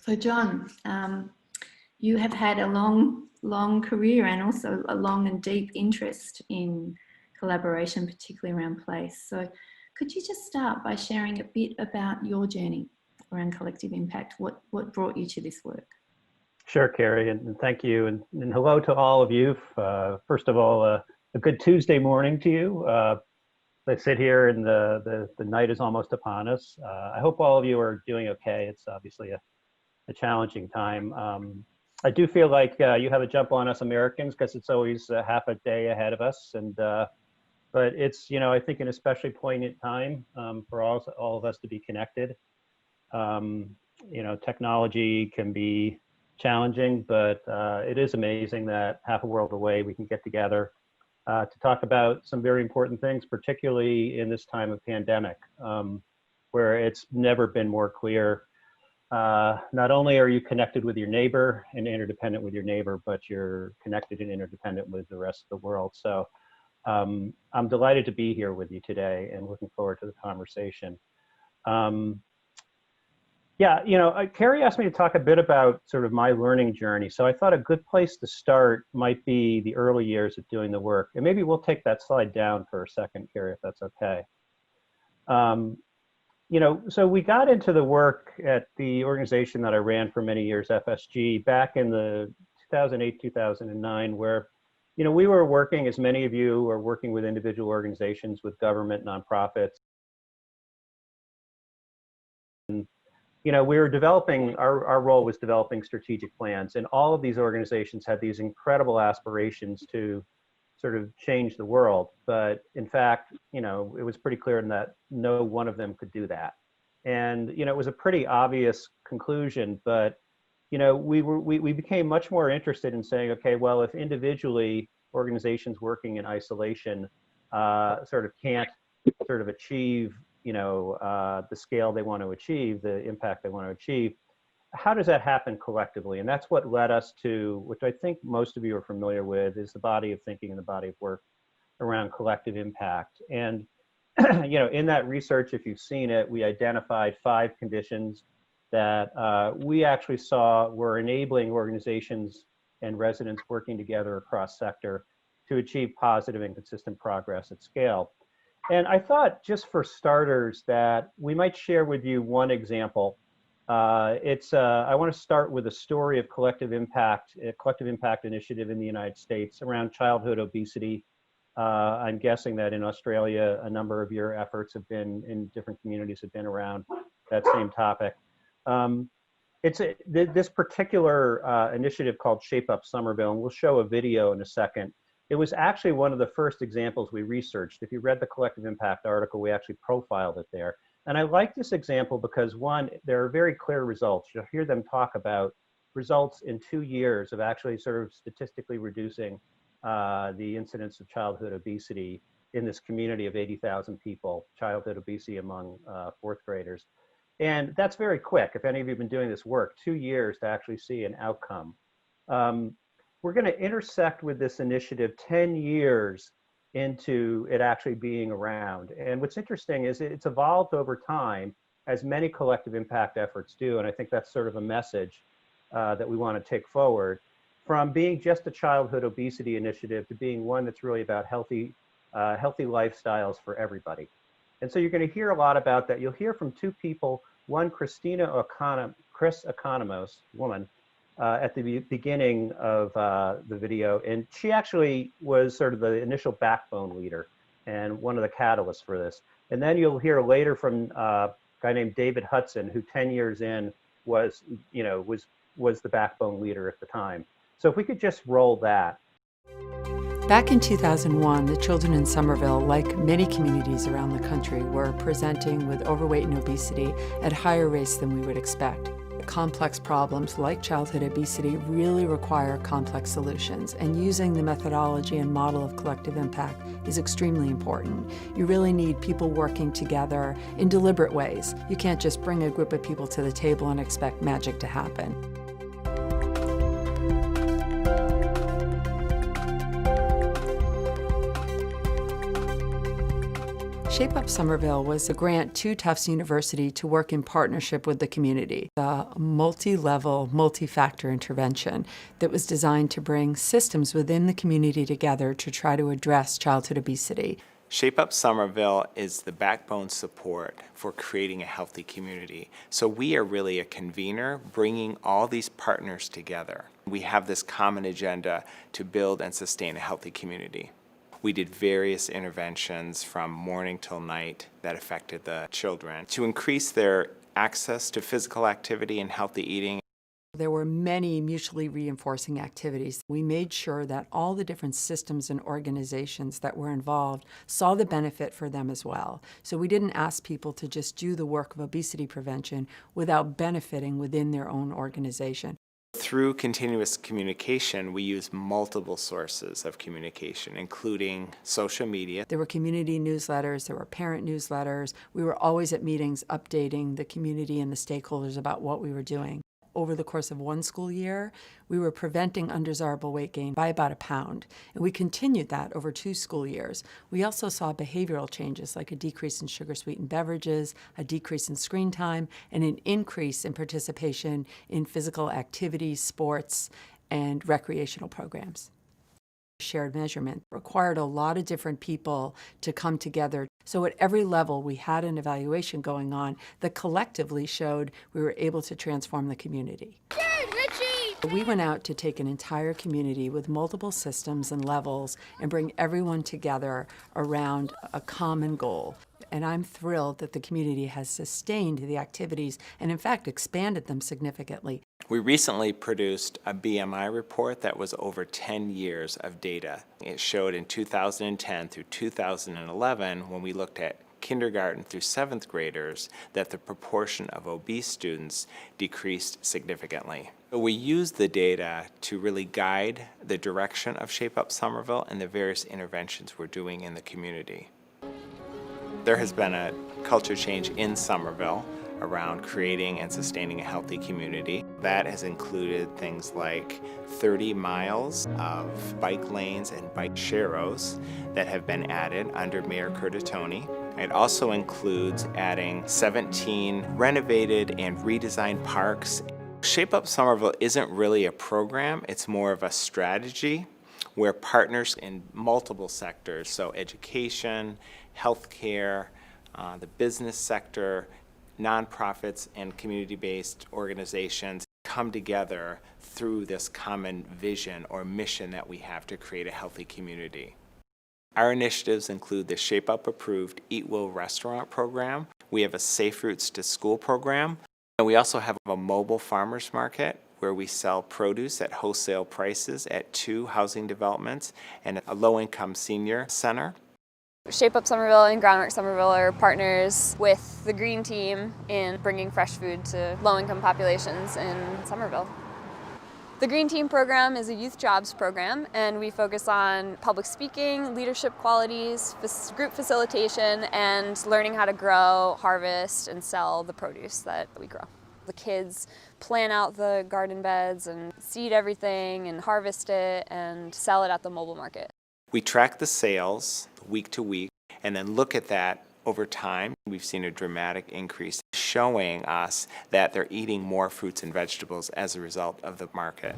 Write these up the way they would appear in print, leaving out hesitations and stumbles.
So John, you have had a long career and also a long and deep interest in collaboration, particularly around place. So could you just start by sharing a bit about your journey around collective impact? What brought you to this work? Sure, Carrie, and thank you, and hello to all of you. First of all, a good Tuesday morning to you. I sit here and the night is almost upon us. I hope all of you are doing okay. It's obviously a challenging time. I do feel like you have a jump on us Americans because it's always half a day ahead of us, and but it's, I think, an especially poignant time for all of us to be connected. Technology can be challenging, but it is amazing that half a world away we can get together to talk about some very important things, particularly in this time of pandemic, where it's never been more clear. Not only are you connected with your neighbor and interdependent with your neighbor, but you're connected and interdependent with the rest of the world. So I'm delighted to be here with you today and looking forward to the conversation. Carrie asked me to talk a bit about sort of my learning journey. So I thought a good place to start might be the early years of doing the work. And maybe we'll take that slide down for a second, Carrie, if that's okay. So we got into the work at the organization that I ran for many years, FSG, back in the 2008, 2009, where, we were working, as many of you are working with individual organizations, with government, nonprofits. We were developing, our role was developing strategic plans, and all of these organizations had these incredible aspirations to sort of change the world. But in fact, it was pretty clear that no one of them could do that. And, it was a pretty obvious conclusion, but, we became much more interested in saying, okay, well, if individually organizations working in isolation sort of can't sort of achieve the scale they want to achieve, the impact they want to achieve, how does that happen collectively? And that's what led us to, which I think most of you are familiar with, is the body of thinking and the body of work around collective impact. And, in that research, if you've seen it, we identified 5 conditions that we actually saw were enabling organizations and residents working together across sector to achieve positive and consistent progress at scale. And I thought, just for starters, that we might share with you one example. I want to start with a story of collective impact, a collective impact initiative in the United States around childhood obesity. I'm guessing that in Australia, a number of your efforts have been in different communities have been around that same topic. This particular initiative called Up Somerville, and we'll show a video in a second. It was actually one of the first examples we researched. If you read the collective impact article, we actually profiled it there. And I like this example because, one, there are very clear results. You'll hear them talk about results in 2 years of actually sort of statistically reducing the incidence of childhood obesity in this community of 80,000 people, childhood obesity among 4th graders. And that's very quick. If any of you have been doing this work, 2 years to actually see an outcome. We're going to intersect with this initiative 10 years into it actually being around. And what's interesting is it's evolved over time, as many collective impact efforts do. And I think that's sort of a message that we want to take forward, from being just a childhood obesity initiative to being one that's really about healthy lifestyles for everybody. And so you're going to hear a lot about that. You'll hear from 2 people, one, Chris Economos, woman, at the beginning of the video, and she actually was sort of the initial backbone leader and one of the catalysts for this. And then you'll hear later from a guy named David Hudson, who 10 years in was the backbone leader at the time. So if we could just roll that. Back in 2001, the children in Somerville, like many communities around the country, were presenting with overweight and obesity at higher rates than we would expect. Complex problems like childhood obesity really require complex solutions, and using the methodology and model of collective impact is extremely important. You really need people working together in deliberate ways. You can't just bring a group of people to the table and expect magic to happen. Shape Up Somerville was a grant to Tufts University to work in partnership with the community, a multi-level, multi-factor intervention that was designed to bring systems within the community together to try to address childhood obesity. Shape Up Somerville is the backbone support for creating a healthy community. So we are really a convener bringing all these partners together. We have this common agenda to build and sustain a healthy community. We did various interventions from morning till night that affected the children to increase their access to physical activity and healthy eating. There were many mutually reinforcing activities. We made sure that all the different systems and organizations that were involved saw the benefit for them as well. So we didn't ask people to just do the work of obesity prevention without benefiting within their own organization. Through continuous communication, we use multiple sources of communication, including social media. There were community newsletters, there were parent newsletters. We were always at meetings updating the community and the stakeholders about what we were doing. Over the course of one school year, we were preventing undesirable weight gain by about 1 pound, and we continued that over 2 school years. We also saw behavioral changes like a decrease in sugar-sweetened beverages, a decrease in screen time, and an increase in participation in physical activities, sports, and recreational programs. Shared measurement required a lot of different people to come together. So at every level, we had an evaluation going on that collectively showed we were able to transform the community. We went out to take an entire community with multiple systems and levels and bring everyone together around a common goal. And I'm thrilled that the community has sustained the activities and in fact expanded them significantly. We recently produced a BMI report that was over 10 years of data. It showed in 2010 through 2011, when we looked at kindergarten through 7th graders, that the proportion of obese students decreased significantly. We used the data to really guide the direction of Shape Up Somerville and the various interventions we're doing in the community. There has been a culture change in Somerville around creating and sustaining a healthy community. That has included things like 30 miles of bike lanes and bike sharrows that have been added under Mayor Curtatone. It also includes adding 17 renovated and redesigned parks. Shape Up Somerville isn't really a program, it's more of a strategy where partners in multiple sectors, so education, healthcare, the business sector, nonprofits and community-based organizations come together through this common vision or mission that we have to create a healthy community. Our initiatives include the Shape Up approved Eat Well restaurant program. We have a Safe Routes to School program. And we also have a mobile farmers market where we sell produce at wholesale prices at 2 housing developments and a low-income senior center. Shape Up Somerville and Groundwork Somerville are partners with the Green Team in bringing fresh food to low-income populations in Somerville. The Green Team program is a youth jobs program, and we focus on public speaking, leadership qualities, group facilitation, and learning how to grow, harvest, and sell the produce that we grow. The kids plan out the garden beds and seed everything and harvest it and sell it at the mobile market. We track the sales week to week and then look at that over time. We've seen a dramatic increase showing us that they're eating more fruits and vegetables as a result of the market.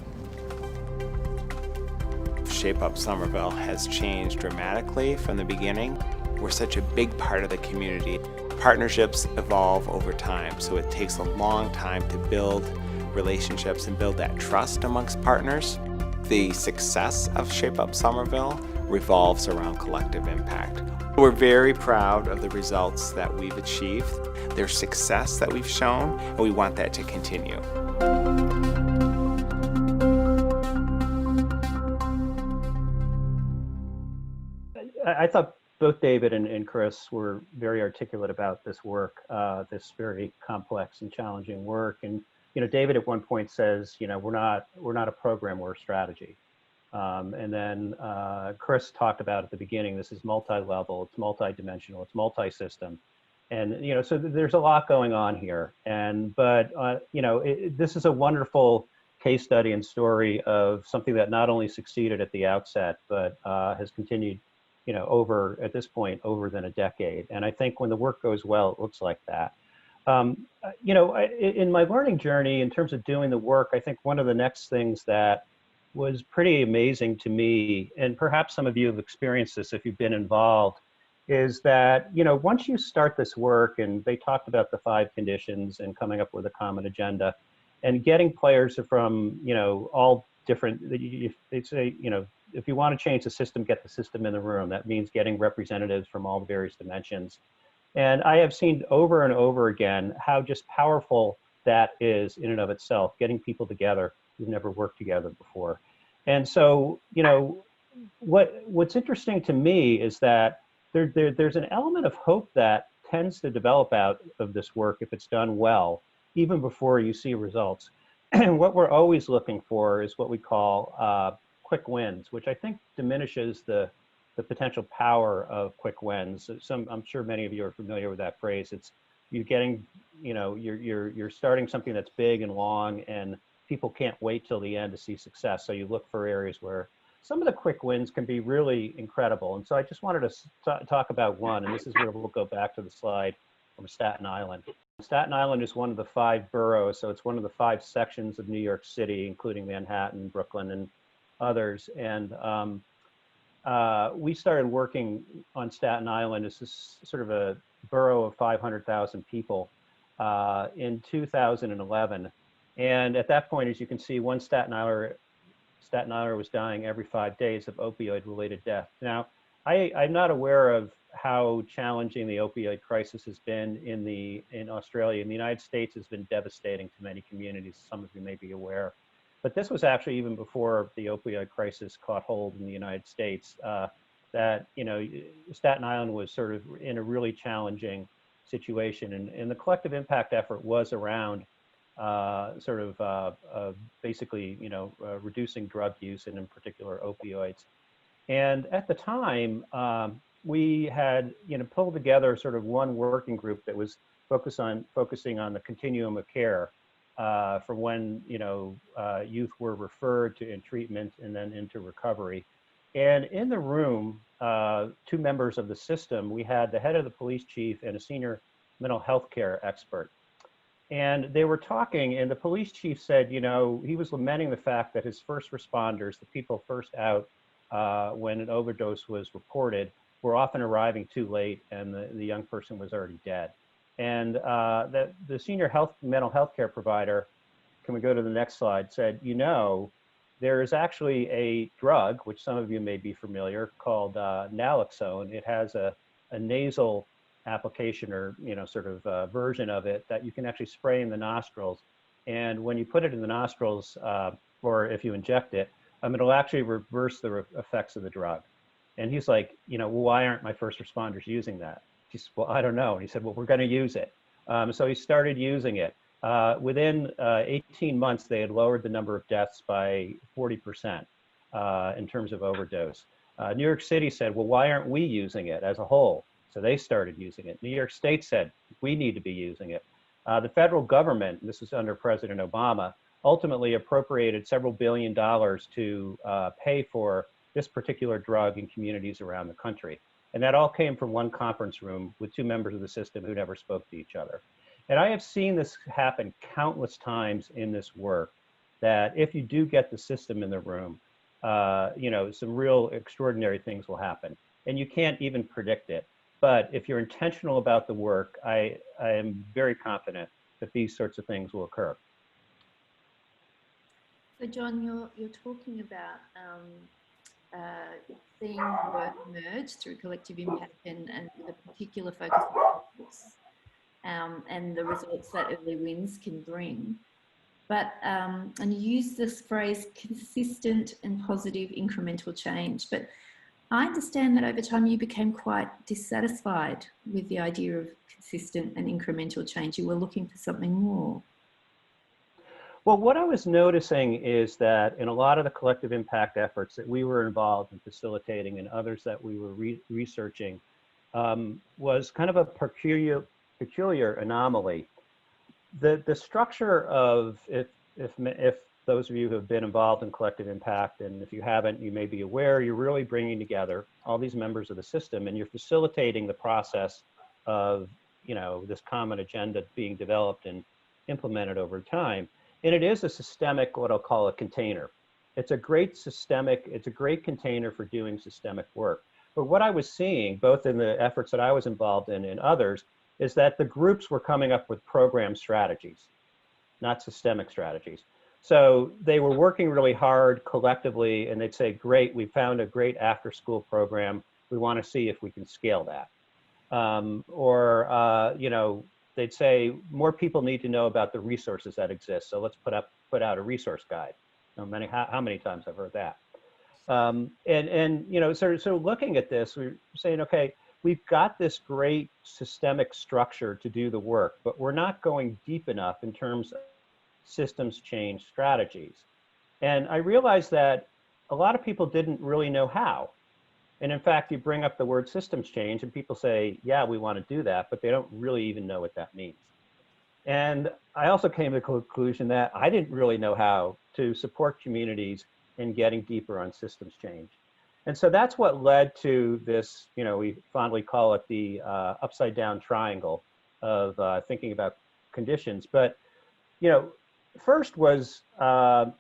Shape Up Somerville has changed dramatically from the beginning. We're such a big part of the community. Partnerships evolve over time, so it takes a long time to build relationships and build that trust amongst partners. The success of Shape Up Somerville revolves around collective impact. We're very proud of the results that we've achieved, their success that we've shown, and we want that to continue. I thought both David and Chris were very articulate about this work, this very complex and challenging work. And David at one point says, we're not a program, we're a strategy. And then Chris talked about at the beginning, this is multi-level, it's multi-dimensional, it's multi-system. And, so there's a lot going on here. But this is a wonderful case study and story of something that not only succeeded at the outset, but has continued, over, at this point, over than a decade. And I think when the work goes well, it looks like that. In my learning journey, in terms of doing the work, I think one of the next things that was pretty amazing to me, and perhaps some of you have experienced this if you've been involved, is that, once you start this work, and they talked about the 5 conditions and coming up with a common agenda, and getting players from, all different, they say, if you want to change the system, get the system in the room. That means getting representatives from all the various dimensions. And I have seen over and over again how just powerful that is in and of itself, getting people together who've never worked together before. And so, what's interesting to me is that there's an element of hope that tends to develop out of this work if it's done well, even before you see results. And what we're always looking for is what we call quick wins, which I think diminishes the potential power of quick wins. I'm sure many of you are familiar with that phrase. It's you're getting, you're starting something that's big and long, and people can't wait till the end to see success. So you look for areas where some of the quick wins can be really incredible. And so I just wanted to talk about one, and this is where we'll go back to the slide from Staten Island. Staten Island is one of the 5 boroughs, so it's one of the 5 sections of New York City, including Manhattan, Brooklyn, and others. And we started working on Staten Island as this sort of a borough of 500,000 people in 2011. And at that point, as you can see, one Staten Islander was dying every 5 days of opioid-related death. Now, I'm not aware of how challenging the opioid crisis has been in Australia. In the United States, has been devastating to many communities. Some of you may be aware. But this was actually even before the opioid crisis caught hold in the United States, that, Staten Island was sort of in a really challenging situation. And the collective impact effort was around basically, reducing drug use, and in particular opioids. And at the time, we had, pulled together sort of one working group that was focusing on the continuum of care, from when, youth were referred to in treatment and then into recovery. And in the room, 2 members of the system, we had the head of the police chief and a senior mental health care expert. And they were talking, and the police chief said, he was lamenting the fact that his first responders, the people first out when an overdose was reported, were often arriving too late, and the young person was already dead. And the senior mental health care provider, can we go to the next slide, said, there is actually a drug, which some of you may be familiar, called naloxone. It has a nasal application, or version of it that you can actually spray in the nostrils. And when you put it in the nostrils, or if you inject it, it'll actually reverse the effects of the drug. And he's like, well, why aren't my first responders using that? He said, well, I don't know. And he said, well, we're going to use it. So he started using it. Within 18 months, they had lowered the number of deaths by 40% in terms of overdose. New York City said, well, why aren't we using it as a whole? So they started using it. New York State said, we need to be using it. The federal government, this is under President Obama, ultimately appropriated several $billions to pay for this particular drug in communities around the country. And that all came from one conference room with 2 members of the system who never spoke to each other. And I have seen this happen countless times in this work, that if you do get the system in the room, some real extraordinary things will happen. And you can't even predict it. But if you're intentional about the work, I am very confident that these sorts of things will occur. So John, you're talking about seeing work emerge through collective impact and with a particular focus on results, and the results that early wins can bring. But, and you use this phrase, consistent and positive incremental change. But I understand that over time you became quite dissatisfied with the idea of consistent and incremental change. You were looking for something more. Well, what I was noticing is that in a lot of the collective impact efforts that we were involved in facilitating and others that we were researching was kind of a peculiar anomaly. The structure of if the those of you who have been involved in collective impact, and if you haven't, you may be aware, you're really bringing together all these members of the system, and you're facilitating the process of, this common agenda being developed and implemented over time. And it is a systemic, what I'll call a container. It's a great container for doing systemic work. But what I was seeing, both in the efforts that I was involved in and others, is that the groups were coming up with program strategies, not systemic strategies. So they were working really hard collectively, and they'd say, great, we found a great after-school program. We want to see if we can scale that. They'd say, more people need to know about the resources that exist, so let's put out a resource guide. How many times I've heard that? So looking at this, we're saying, okay, we've got this great systemic structure to do the work, but we're not going deep enough in terms of systems change strategies. And I realized that a lot of people didn't really know how. And in fact, you bring up the word systems change and people say, yeah, we want to do that, but they don't really even know what that means. And I also came to the conclusion that I didn't really know how to support communities in getting deeper on systems change. And so that's what led to this, we fondly call it the upside down triangle of thinking about conditions. But, first was, how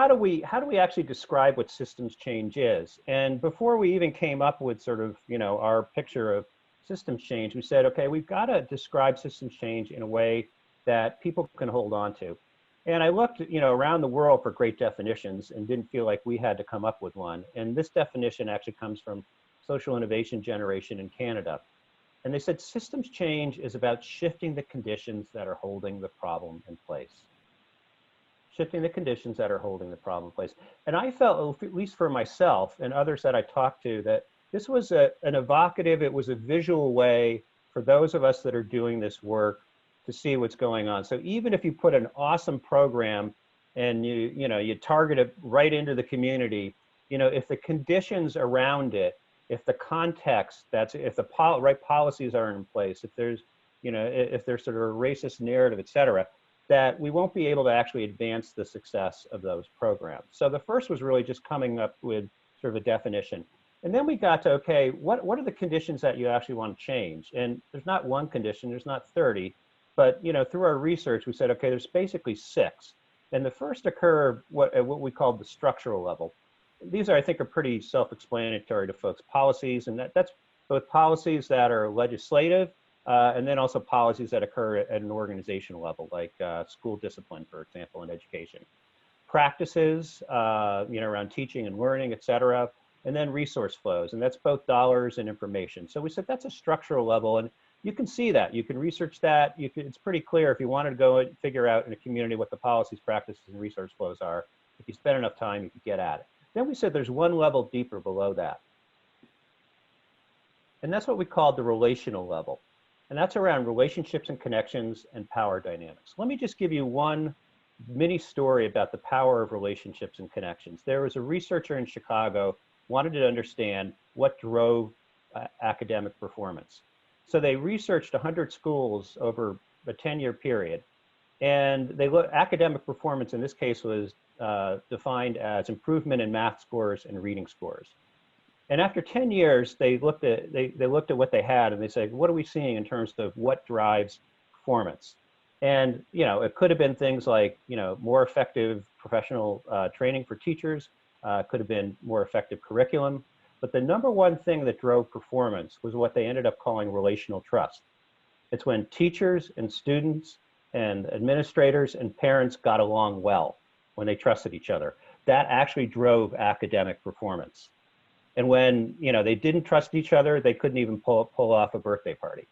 do we actually describe what systems change is? And before we even came up with sort of, our picture of systems change, we said, okay, we've got to describe systems change in a way that people can hold on to. And I looked, around the world for great definitions and didn't feel like we had to come up with one. And this definition actually comes from Social Innovation Generation in Canada. And they said systems change is about shifting the conditions that are holding the problem in place. Shifting the conditions that are holding the problem in place. And I felt, at least for myself and others that I talked to, that this was an evocative, it was a visual way for those of us that are doing this work to see what's going on. So even if you put an awesome program and you target it right into the community, if the conditions around it, if the context, if the right policies are in place, if there's, if there's sort of a racist narrative, et cetera, that we won't be able to actually advance the success of those programs. So the first was really just coming up with sort of a definition. And then we got to, okay, what are the conditions that you actually want to change? And there's not one condition, there's not 30, but through our research, we said, okay, there's basically 6. And the first occur what we call the structural level. These I think are pretty self-explanatory to folks. Policies, and that's both policies that are legislative, and then also policies that occur at an organizational level, like school discipline, for example, in education. Practices, around teaching and learning, et cetera, and then resource flows, and that's both dollars and information. So we said that's a structural level, and you can see that. You can research that. It's pretty clear if you wanted to go and figure out in a community what the policies, practices, and resource flows are. If you spend enough time, you can get at it. Then we said there's one level deeper below that. And that's what we called the relational level. And that's around relationships and connections and power dynamics. Let me just give you one mini story about the power of relationships and connections. There was a researcher in Chicago wanted to understand what drove academic performance. So they researched 100 schools over a 10-year period. And they looked, academic performance in this case was defined as improvement in math scores and reading scores. And after 10 years, they looked at what they had and they said, what are we seeing in terms of what drives performance? And it could have been things like more effective professional training for teachers, could have been more effective curriculum. But the number one thing that drove performance was what they ended up calling relational trust. It's when teachers and students and administrators and parents got along well, when they trusted each other. That actually drove academic performance. And when they didn't trust each other, they couldn't even pull off a birthday party.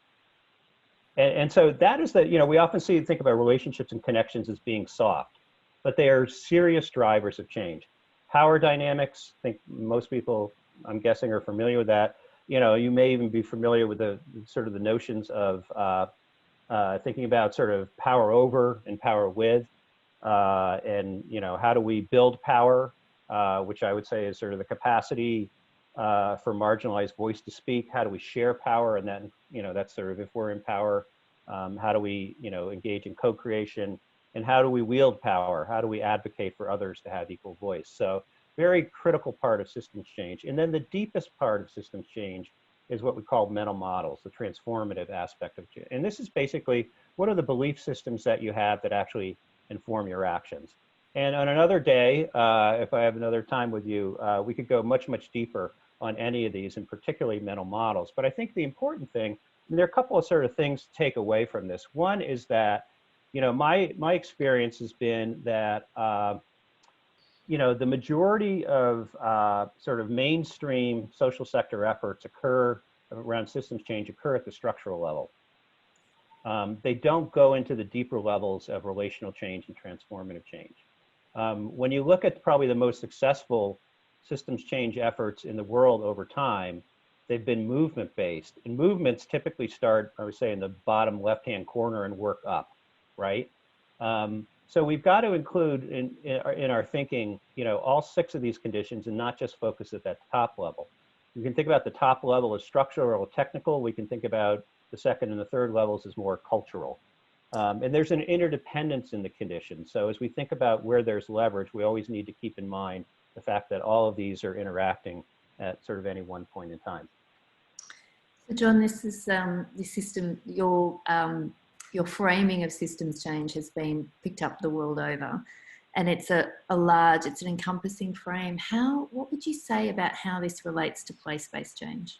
And so that is we often think about relationships and connections as being soft, but they are serious drivers of change. Power dynamics, I think most people, I'm guessing, are familiar with that. You may even be familiar with the sort of the notions of thinking about sort of power over and power with, and how do we build power, which I would say is sort of the capacity for marginalized voice to speak. How do we share power? And then that's sort of, if we're in power, how do we engage in co-creation? and how do we wield power? How do we advocate for others to have equal voice? So very critical part of systems change. And then the deepest part of systems change is what we call mental models, the transformative aspect of change. And this is basically, what are the belief systems that you have that actually inform your actions? And on another day, if I have another time with you, we could go much, much deeper on any of these, and particularly mental models. But I think the important thing, there are a couple of sort of things to take away from this. One is that, my experience has been that, the majority of sort of mainstream social sector efforts around systems change occur at the structural level. They don't go into the deeper levels of relational change and transformative change. When you look at probably the most successful systems change efforts in the world over time, they've been movement-based. And movements typically start, I would say, in the bottom left-hand corner and work up, right? So we've got to include in our thinking, all 6 of these conditions and not just focus at that top level. We can think about the top level as structural or technical. We can think about the second and the third levels as more cultural. And there's an interdependence in the conditions. So as we think about where there's leverage, we always need to keep in mind the fact that all of these are interacting at sort of any one point in time. So John, this is the system, your framing of systems change has been picked up the world over, and it's it's an encompassing frame. What would you say about how this relates to place-based change?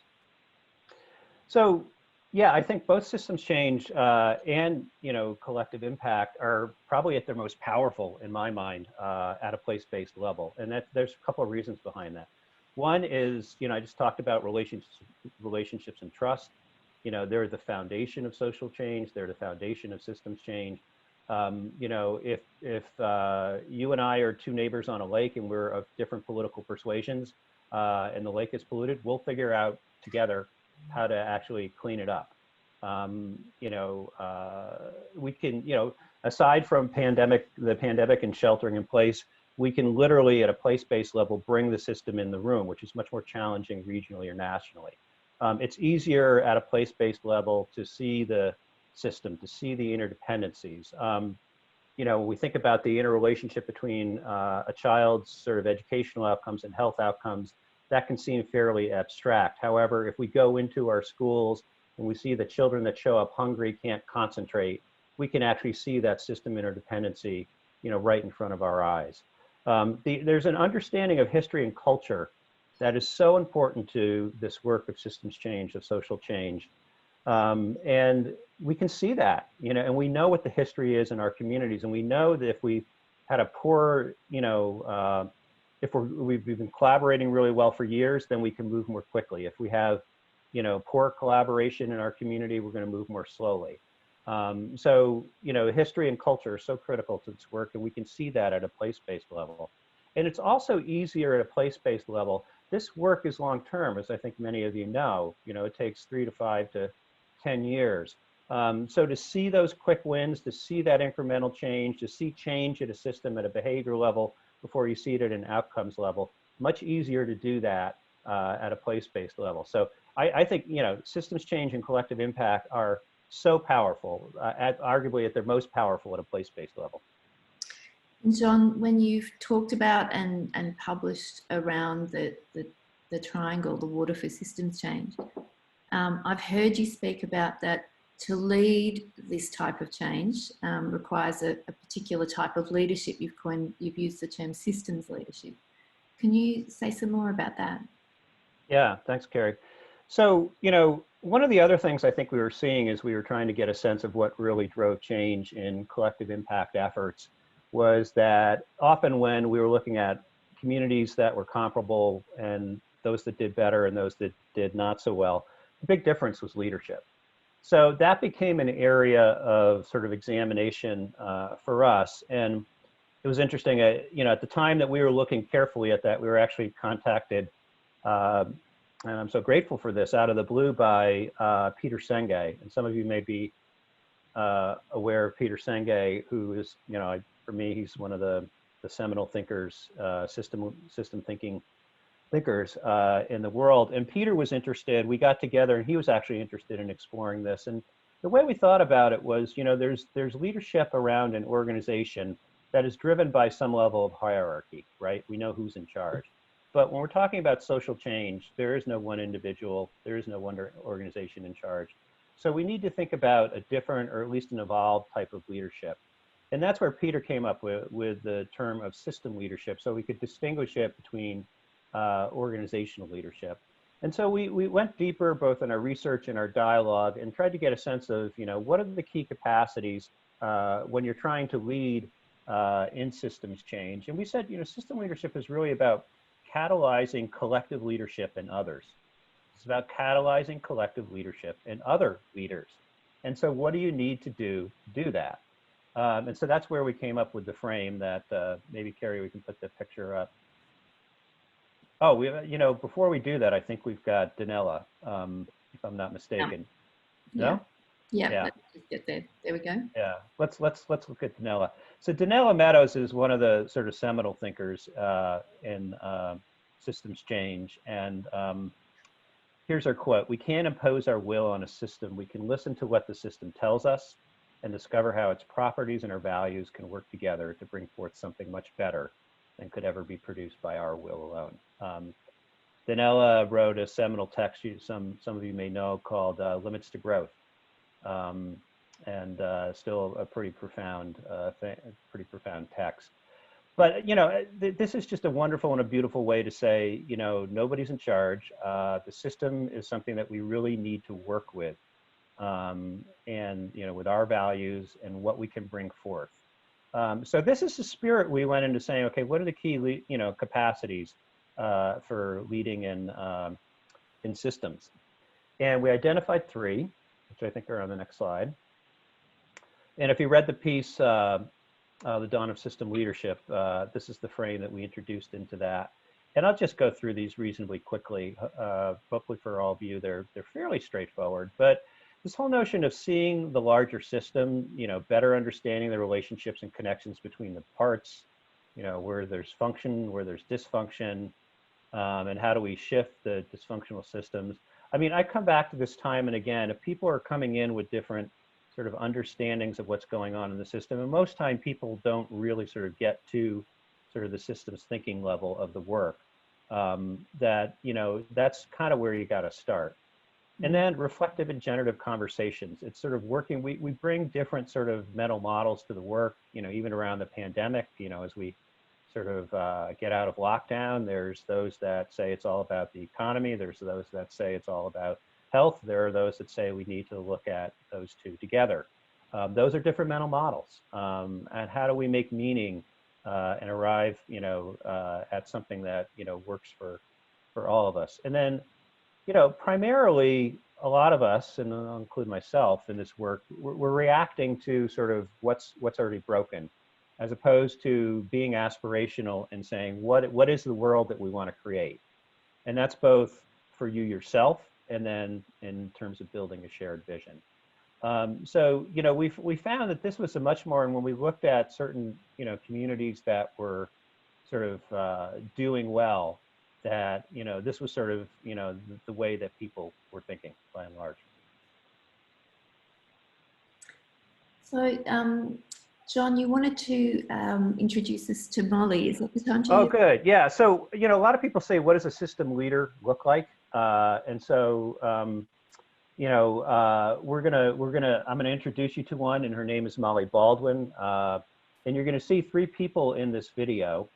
So, yeah, I think both systems change and collective impact are probably at their most powerful, in my mind, at a place-based level, and there's a couple of reasons behind that. One is, I just talked about relationships and trust. They're the foundation of social change. They're the foundation of systems change. If you and I are 2 neighbors on a lake and we're of different political persuasions, and the lake is polluted, we'll figure out together how to actually clean it up. We can, aside from the pandemic and sheltering in place, we can literally at a place-based level bring the system in the room, which is much more challenging regionally or nationally. It's easier at a place-based level to see the system, to see the interdependencies. When we think about the interrelationship between a child's sort of educational outcomes and health outcomes, that can seem fairly abstract. However, if we go into our schools and we see the children that show up hungry can't concentrate, we can actually see that system interdependency, right in front of our eyes. There's an understanding of history and culture that is so important to this work of systems change, of social change. And we can see that, and we know what the history is in our communities. And we know that if we had a poor, if we've been collaborating really well for years, then we can move more quickly. If we have, poor collaboration in our community, we're going to move more slowly. So, history and culture are so critical to this work, and we can see that at a place-based level. And it's also easier at a place-based level. This work is long-term, as I think many of you know. It takes 3 to 5 to 10 years. So to see those quick wins, to see that incremental change, to see change at a system at a behavior level before you see it at an outcomes level, much easier to do that at a place-based level. So I think, systems change and collective impact are so powerful, arguably at their most powerful at a place-based level. And John, when you've talked about and published around the triangle, the water for systems change, I've heard you speak about that to lead this type of change requires a particular type of leadership. You've used the term systems leadership. Can you say some more about that? Yeah, thanks, Carrie. So, one of the other things I think we were seeing as we were trying to get a sense of what really drove change in collective impact efforts was that often when we were looking at communities that were comparable and those that did better and those that did not so well, the big difference was leadership. So that became an area of sort of examination for us. And it was interesting, at the time that we were looking carefully at that, we were actually contacted, and I'm so grateful for this, out of the blue by Peter Senge. And some of you may be aware of Peter Senge, who is, for me, he's one of the seminal thinkers, system thinking thinkers in the world. And Peter was interested, we got together and he was actually interested in exploring this. And the way we thought about it was, there's leadership around an organization that is driven by some level of hierarchy, right? We know who's in charge. But when we're talking about social change, there is no one individual, there is no one organization in charge. So we need to think about a different, or at least an evolved type of leadership. And that's where Peter came up with the term of system leadership, so we could distinguish it between organizational leadership. And so we went deeper both in our research and our dialogue and tried to get a sense of, what are the key capacities when you're trying to lead in systems change. And we said, system leadership is really about catalyzing collective leadership in others. It's about catalyzing collective leadership in other leaders. And so what do you need to do that? And so that's where we came up with the frame that maybe, Carrie, we can put the picture up. Oh, before we do that, I think we've got Danella, if I'm not mistaken. Yeah. No? Yeah. Let's just get there. There we go. Yeah, let's look at Danella. So Danella Meadows is one of the sort of seminal thinkers in systems change. And here's her quote: "We can't impose our will on a system. We can listen to what the system tells us and discover how its properties and our values can work together to bring forth something much better than could ever be produced by our will alone." Danella wrote a seminal text some of you may know called Limits to Growth. And still a pretty profound text. But this is just a wonderful and a beautiful way to say, nobody's in charge. The system is something that we really need to work with, and with our values and what we can bring forth. So this is the spirit we went into saying, okay, what are the key capacities for leading in systems? And we identified 3, which I think are on the next slide. And if you read the piece, The Dawn of System Leadership, this is the frame that we introduced into that. And I'll just go through these reasonably quickly. Hopefully for all of you, they're fairly straightforward. But this whole notion of seeing the larger system, better understanding the relationships and connections between the parts, where there's function, where there's dysfunction, and how do we shift the dysfunctional systems. I mean, I come back to this time and again, if people are coming in with different sort of understandings of what's going on in the system, and most time people don't really sort of get to sort of the systems thinking level of the work, that's kind of where you got to start. And then reflective and generative conversations. It's sort of working, we bring different sort of mental models to the work, even around the pandemic, as we sort of get out of lockdown. There's those that say it's all about the economy. There's those that say it's all about health. There are those that say we need to look at those two together. Those are different mental models. And how do we make meaning and arrive, at something that, works for all of us? And then, primarily a lot of us, and I'll include myself in this work, we're reacting to sort of what's already broken, as opposed to being aspirational and saying, what is the world that we want to create? And that's both for you yourself, and then in terms of building a shared vision. So, we found that this was a much more, and when we looked at certain, communities that were sort of doing well, that, this was sort of, the way that people were thinking by and large. So, John, you wanted to introduce us to Molly. Is that the time to Oh, good. Yeah. So, a lot of people say, what does a system leader look like? And so, I'm going to introduce you to one, and her name is Molly Baldwin. And you're going to see 3 people in this video.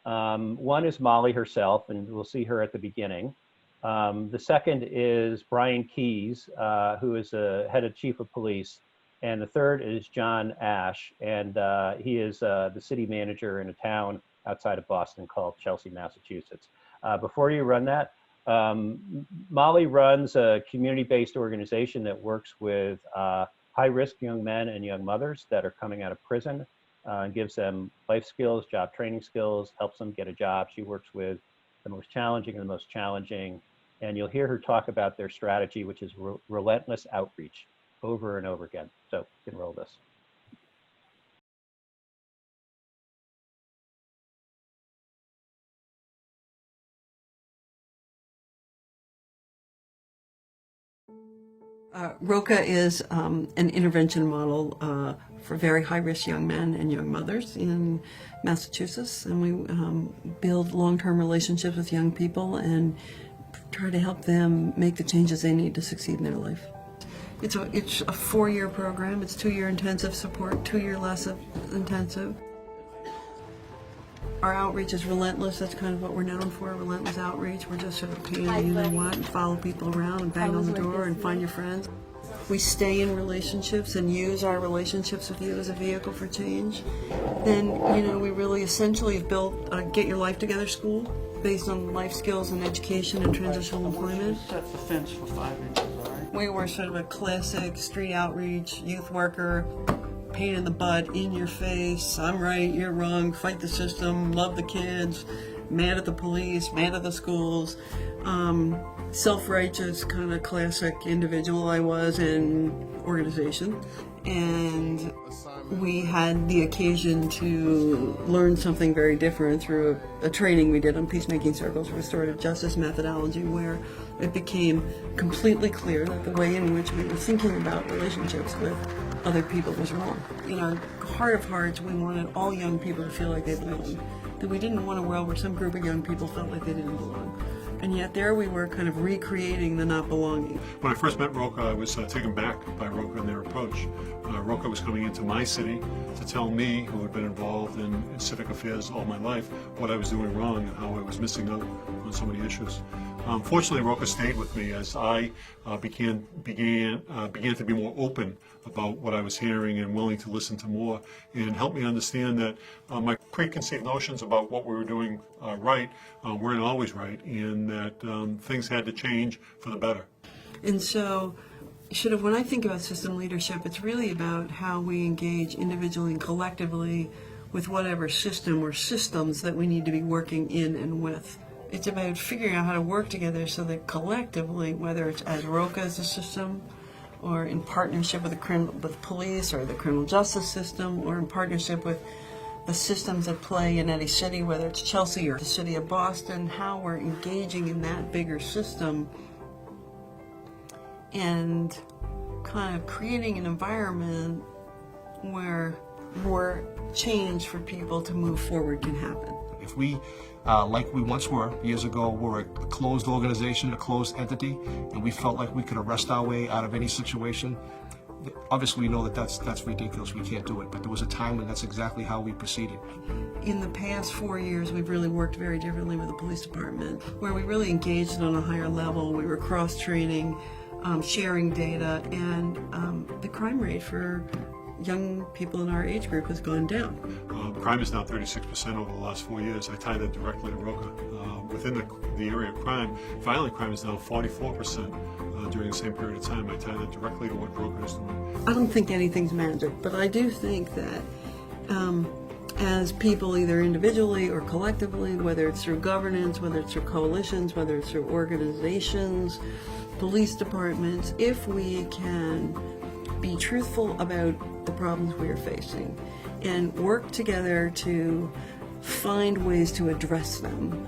One is Molly herself, and we'll see her at the beginning. The second is Brian Keyes, who is a head of chief of police. And the third is John Ash, and he is the city manager in a town outside of Boston called Chelsea, Massachusetts. Before you run that, Molly runs a community-based organization that works with high-risk young men and young mothers that are coming out of prison, and gives them life skills, job training skills, helps them get a job. She works with the most challenging and the most challenging, and you'll hear her talk about their strategy, which is relentless outreach, over and over again. So you can roll this. ROCA is an intervention model for very high-risk young men and young mothers in Massachusetts, and we build long-term relationships with young people and try to help them make the changes they need to succeed in their life. It's a 4-year program. It's 2-year intensive support, 2-year less intensive. Our outreach is relentless. That's kind of what we're known for, relentless outreach. We're just sort of paying you know what and follow people around and bang on the door and find your friends. We stay in relationships and use our relationships with you as a vehicle for change. Then, you know, we really essentially have built a Get Your Life Together school based on life skills and education and transitional employment. Set the fence for 5 inches, all right? We were sort of a classic street outreach, youth worker, pain in the butt, in your face, I'm right, you're wrong, fight the system, love the kids, mad at the police, mad at the schools, self-righteous kind of classic individual I was in organization. And we had the occasion to learn something very different through a training we did on peacemaking circles, restorative justice methodology, where it became completely clear that the way in which we were thinking about relationships with other people was wrong. In our heart of hearts, we wanted all young people to feel like they belonged. That we didn't want a world where some group of young people felt like they didn't belong. And yet there we were kind of recreating the not belonging. When I first met ROCA, I was taken back by ROCA and their approach. ROCA was coming into my city to tell me, who had been involved in civic affairs all my life, what I was doing wrong and how I was missing out on so many issues. Fortunately, ROCA stayed with me as I began to be more open about what I was hearing and willing to listen to more, and helped me understand that my preconceived notions about what we were doing right weren't always right, and that things had to change for the better. And so, when I think about system leadership, it's really about how we engage individually and collectively with whatever system or systems that we need to be working in and with. It's about figuring out how to work together so that collectively, whether it's as ROCA as a system, or in partnership with police or the criminal justice system, or in partnership with the systems that play in any city, whether it's Chelsea or the city of Boston, how we're engaging in that bigger system and kind of creating an environment where more change for people to move forward can happen. If we, like we once were years ago, were a closed organization, a closed entity, and we felt like we could arrest our way out of any situation, obviously we know that that's ridiculous, we can't do it, but there was a time when that's exactly how we proceeded. In the past 4 years, we've really worked very differently with the police department, where we really engaged on a higher level. We were cross-training, sharing data, and the crime rate for young people in our age group has gone down. Crime is now 36% over the last 4 years. I tie that directly to ROCA. Within the area of crime, violent crime is down 44% during the same period of time. I tie that directly to what ROCA is doing. I don't think anything's magic, but I do think that as people, either individually or collectively, whether it's through governance, whether it's through coalitions, whether it's through organizations, police departments, if we can be truthful about the problems we are facing and work together to find ways to address them,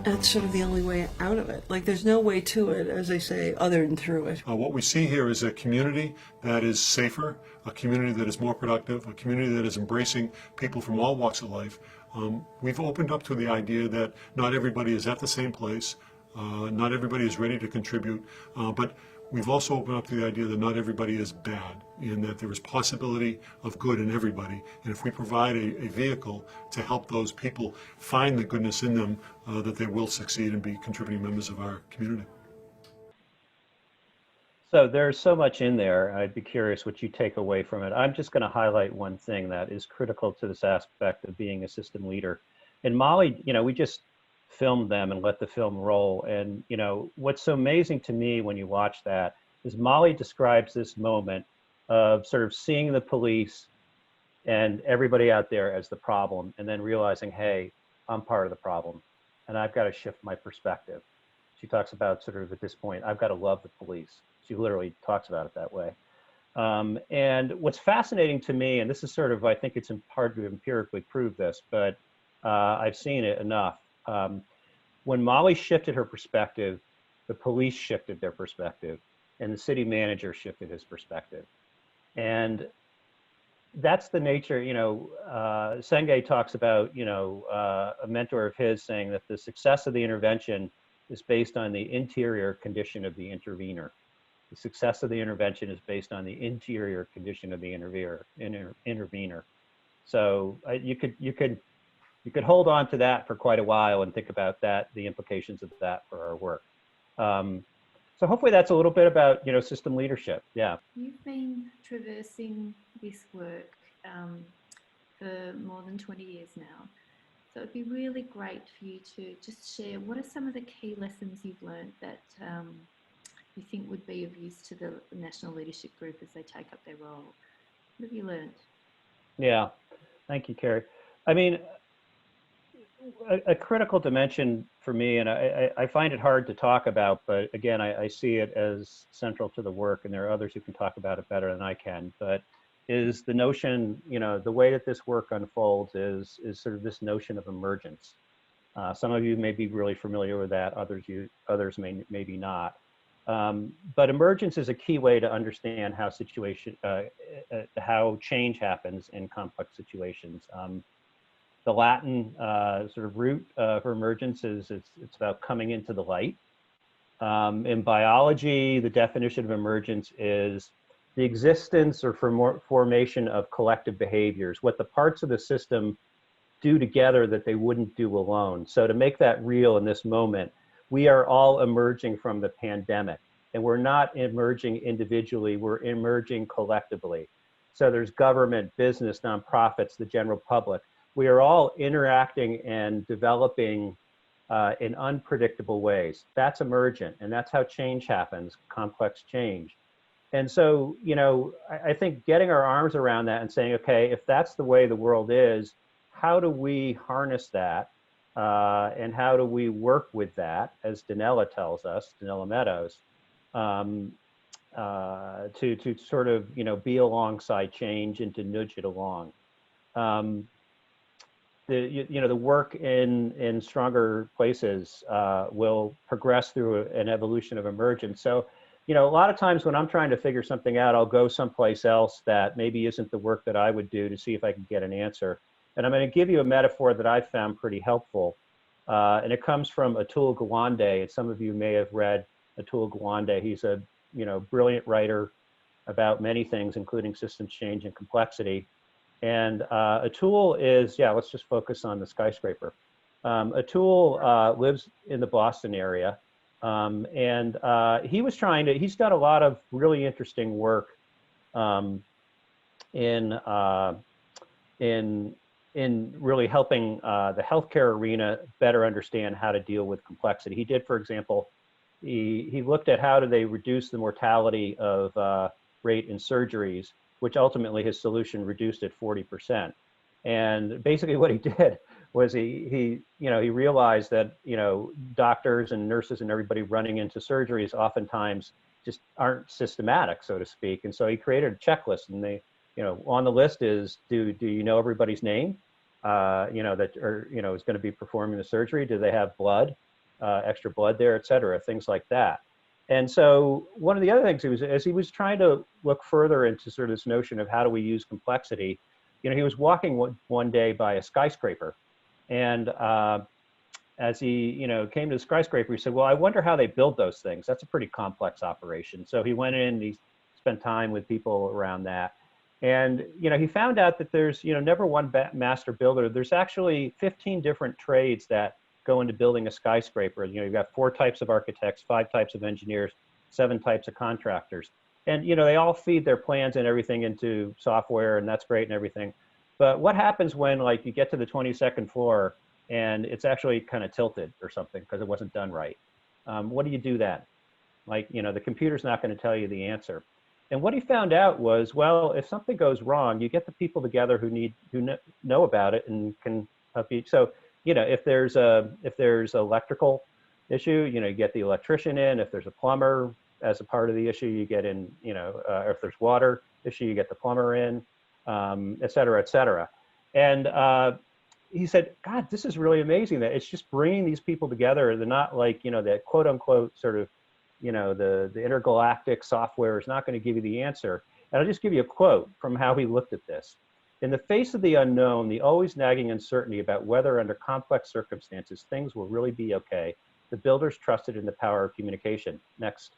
that's sort of the only way out of it. Like, there's no way to it, as I say, other than through it. What we see here is a community that is safer, a community that is more productive, a community that is embracing people from all walks of life. We've opened up to the idea that not everybody is at the same place, not everybody is ready to contribute, but we've also opened up to the idea that not everybody is bad, and that there is possibility of good in everybody. And if we provide a vehicle to help those people find the goodness in them, that they will succeed and be contributing members of our community. So there's so much in there. I'd be curious what you take away from it. I'm just going to highlight one thing that is critical to this aspect of being a system leader. And Molly, we just filmed them and let the film roll. And, what's so amazing to me when you watch that is Molly describes this moment of sort of seeing the police and everybody out there as the problem, and then realizing, hey, I'm part of the problem and I've got to shift my perspective. She talks about sort of at this point, I've got to love the police. She literally talks about it that way. And what's fascinating to me, and this is sort of, I think it's hard to empirically prove this, but I've seen it enough. When Molly shifted her perspective, the police shifted their perspective, and the city manager shifted his perspective. And that's the nature, Senge talks about, a mentor of his saying that the success of the intervention is based on the interior condition of the intervener. The success of the intervention is based on the interior condition of the intervener. So you could hold on to that for quite a while and think about that, the implications of that for our work. So hopefully that's a little bit about, system leadership. Yeah. You've been traversing this work for more than 20 years now. So it'd be really great for you to just share what are some of the key lessons you've learned that you think would be of use to the National Leadership Group as they take up their role. What have you learned? Yeah, thank you, Carrie. I mean, a critical dimension for me, and I find it hard to talk about, but again, I see it as central to the work, and there are others who can talk about it better than I can, but is the notion, the way that this work unfolds is sort of this notion of emergence. Some of you may be really familiar with that, others maybe not. But emergence is a key way to understand how how change happens in complex situations. The Latin sort of root for emergence is it's about coming into the light. In biology, the definition of emergence is the existence or formation of collective behaviors, what the parts of the system do together that they wouldn't do alone. So to make that real in this moment, we are all emerging from the pandemic, and we're not emerging individually, we're emerging collectively. So there's government, business, nonprofits, the general public. We are all interacting and developing in unpredictable ways. That's emergent, and that's how change happens, complex change. And so, I think getting our arms around that and saying, okay, if that's the way the world is, how do we harness that? And how do we work with that, as Danella tells us, Danella Meadows, to sort of, be alongside change and to nudge it along. The work in Stronger Places will progress through an evolution of emergence. So, a lot of times when I'm trying to figure something out, I'll go someplace else that maybe isn't the work that I would do to see if I can get an answer. And I'm going to give you a metaphor that I've found pretty helpful. And it comes from Atul Gawande. And some of you may have read Atul Gawande. He's a brilliant writer about many things, including systems change and complexity. And Atul is, let's just focus on the skyscraper. Atul lives in the Boston area. And he's got a lot of really interesting work in really helping the healthcare arena better understand how to deal with complexity. He did, for example, he looked at how do they reduce the mortality of rate in surgeries, which ultimately his solution reduced it 40%. And basically what he did was he realized that, doctors and nurses and everybody running into surgeries oftentimes just aren't systematic, so to speak. And so he created a checklist, and they, on the list is, do you know everybody's name, that is going to be performing the surgery? Do they have blood, extra blood there, et cetera, things like that. And so one of the other things as he was trying to look further into sort of this notion of how do we use complexity, he was walking one day by a skyscraper, and as he came to the skyscraper, he said, well, I wonder how they build those things. That's a pretty complex operation. So he went in, he spent time with people around that. And, he found out that there's, never one master builder. There's actually 15 different trades that go into building a skyscraper. You've got 4 types of architects, 5 types of engineers, 7 types of contractors. And, they all feed their plans and everything into software, and that's great and everything. But what happens when, like, you get to the 22nd floor and it's actually kind of tilted or something because it wasn't done right? What do you do then? Like, the computer's not going to tell you the answer. And what he found out was, well, if something goes wrong, you get the people together who know about it and can help you. So, if there's electrical issue, you get the electrician in. If there's a plumber as a part of the issue, you get in, or if there's water issue, you get the plumber in, et cetera, et cetera. And he said, God, this is really amazing that it's just bringing these people together. They're not like, you know, that quote unquote sort of, you know, the intergalactic software is not going to give you the answer. And I'll just give you a quote from how he looked at this. In the face of the unknown, the always nagging uncertainty about whether under complex circumstances things will really be okay, the builders trusted in the power of communication. Next.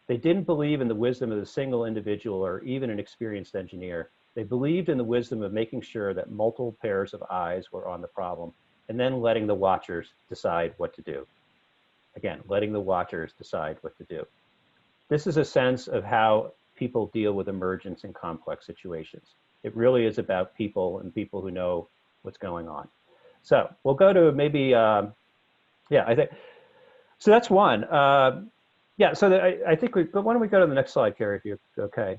They didn't believe in the wisdom of the single individual or even an experienced engineer. They believed in the wisdom of making sure that multiple pairs of eyes were on the problem and then letting the watchers decide what to do. Again, letting the watchers decide what to do. This is a sense of how people deal with emergence in complex situations. It really is about people and people who know what's going on. So we'll go to maybe, yeah, I think, so that's one. Yeah, so I think but why don't we go to the next slide, Carrie, if you're okay.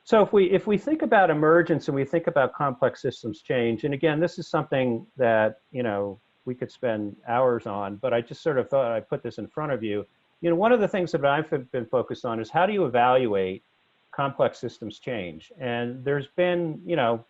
So if we think about emergence and we think about complex systems change, and again, this is something that, you know, we could spend hours on, but I just sort of thought I'd put this in front of you. You know, one of the things that I've been focused on is how do you evaluate complex systems change? And there's been, you know,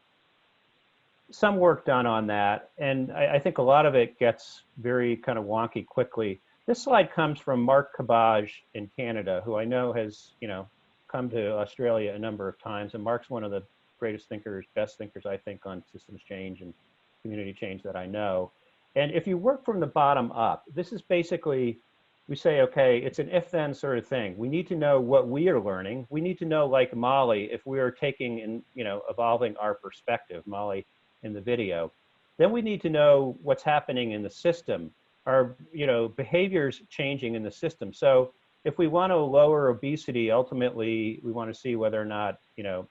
some work done on that. And I think a lot of it gets very kind of wonky quickly. This slide comes from Mark Cabbage in Canada, who I know has, you know, come to Australia a number of times. And Mark's one of the greatest thinkers, best thinkers, I think, on systems change and community change that I know. And if you work from the bottom up, this is basically, we say, okay, it's an if-then sort of thing. We need to know what we are learning. We need to know, like Molly, if we are taking and, you know, evolving our perspective, Molly in the video, then we need to know what's happening in the system. Are, you know, behaviors changing in the system? So if we want to lower obesity, ultimately, we want to see whether or not, you know,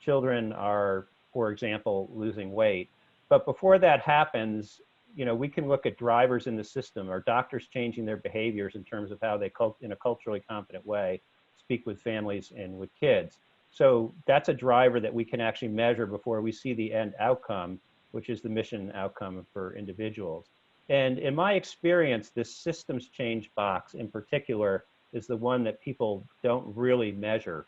children are, for example, losing weight. But before that happens, you know, we can look at drivers in the system. Are doctors changing their behaviors in terms of how they, in a culturally competent way, speak with families and with kids? So that's a driver that we can actually measure before we see the end outcome, which is the mission outcome for individuals. And in my experience, this systems change box in particular is the one that people don't really measure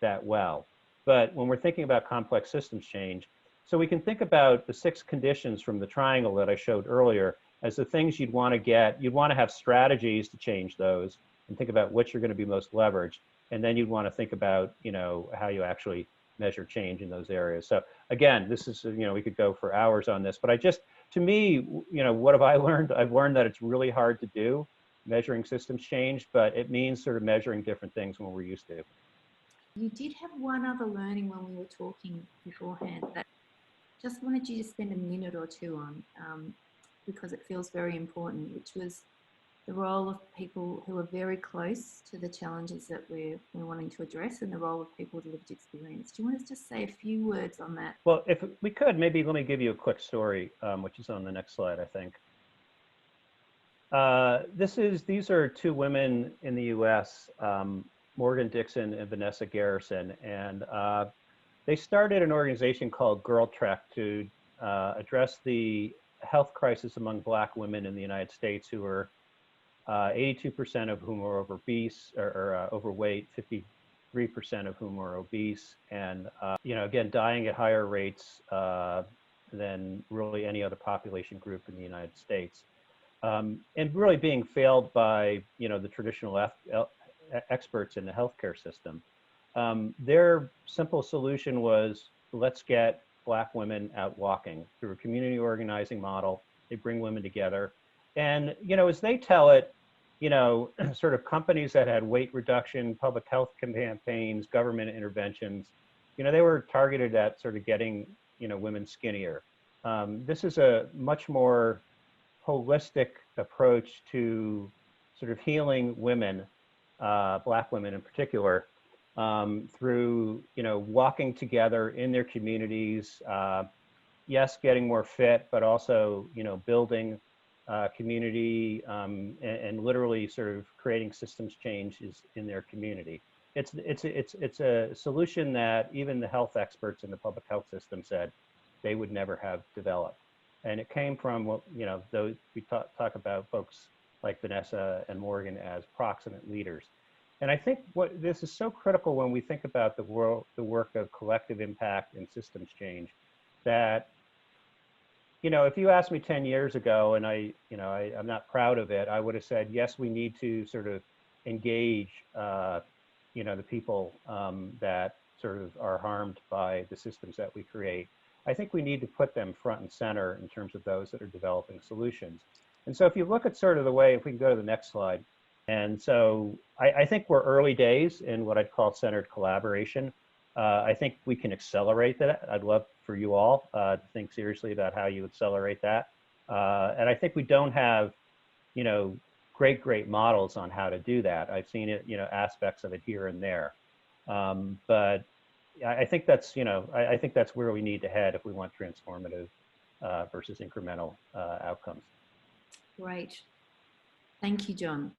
that well. But when we're thinking about complex systems change, so we can think about the 6 conditions from the triangle that I showed earlier as the things you'd want to get. You'd want to have strategies to change those and think about which are going to be most leveraged. And then you'd want to think about, you know, how you actually measure change in those areas. So again, this is, you know, we could go for hours on this, but I just, to me, you know, what have I learned? I've learned that it's really hard to do, measuring systems change, but it means sort of measuring different things when we're used to. You did have one other learning when we were talking beforehand that just wanted you to spend a minute or two on because it feels very important, which was the role of people who are very close to the challenges that we're wanting to address and the role of people with lived experience. Do you want to just say a few words on that? Well, if we could, maybe let me give you a quick story, which is on the next slide, I think. These are 2 women in the US, Morgan Dixon and Vanessa Garrison, and they started an organization called Girl Trek to address the health crisis among Black women in the United States who were 82% of whom were obese or overweight, 53% of whom were obese, and you know, again, dying at higher rates than really any other population group in the United States, and really being failed by, you know, the traditional experts in the healthcare system. Their simple solution was, let's get Black women out walking through a community organizing model. They bring women together. And, you know, as they tell it, you know, sort of companies that had weight reduction, public health campaigns, government interventions, you know, they were targeted at sort of getting, you know, women skinnier. This is a much more holistic approach to sort of healing women, Black women in particular, through, you know, walking together in their communities, yes, getting more fit, but also, you know, building community and literally sort of creating systems changes in their community. It's a solution that even the health experts in the public health system said they would never have developed. And it came from, you know, those we talk about folks like Vanessa and Morgan as proximate leaders. And I think what this is so critical when we think about the work of collective impact and systems change, that, you know, if you asked me 10 years ago, and I'm not proud of it, I would have said, yes, we need to sort of engage, you know, the people that sort of are harmed by the systems that we create. I think we need to put them front and center in terms of those that are developing solutions. And so if you look at sort of the way, if we can go to the next slide. And so I think we're early days in what I'd call centered collaboration. I think we can accelerate that. I'd love for you all to think seriously about how you accelerate that. And I think we don't have, you know, great models on how to do that. I've seen it, you know, aspects of it here and there. But I think that's, you know, I think that's where we need to head if we want transformative versus incremental outcomes. Great. Thank you, John.